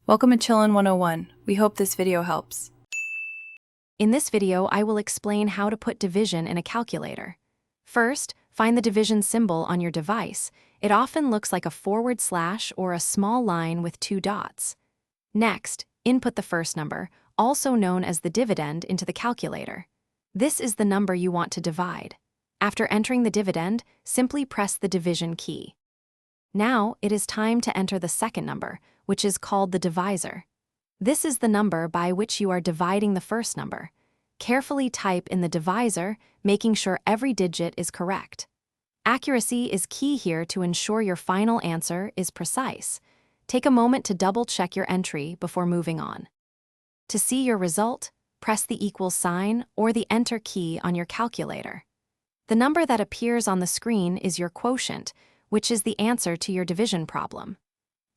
Welcome to Chillin' 101. We hope this video helps. In this video, I will explain how to put division in a calculator. First, find the division symbol on your device. It often looks like a forward slash or a small line with two dots. Next, input the first number, also known as the dividend, into the calculator. This is the number you want to divide. After entering the dividend, simply press the division key. Now, it is time to enter the second number, which is called the divisor. This is the number by which you are dividing the first number. Carefully type in the divisor, making sure every digit is correct. Accuracy is key here to ensure your final answer is precise. Take a moment to double-check your entry before moving on. To see your result, press the equals sign or the enter key on your calculator. The number that appears on the screen is your quotient, which is the answer to your division problem.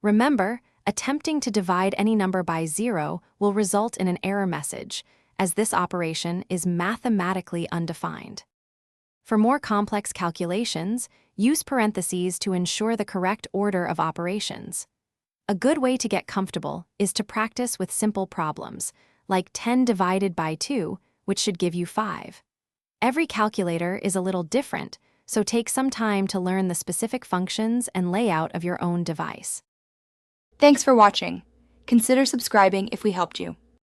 Remember, attempting to divide any number by 0 will result in an error message, as this operation is mathematically undefined. For more complex calculations, use parentheses to ensure the correct order of operations. A good way to get comfortable is to practice with simple problems, like 10 divided by 2, which should give you 5. Every calculator is a little different, so take some time to learn the specific functions and layout of your own device. Thanks for watching. Consider subscribing if we helped you.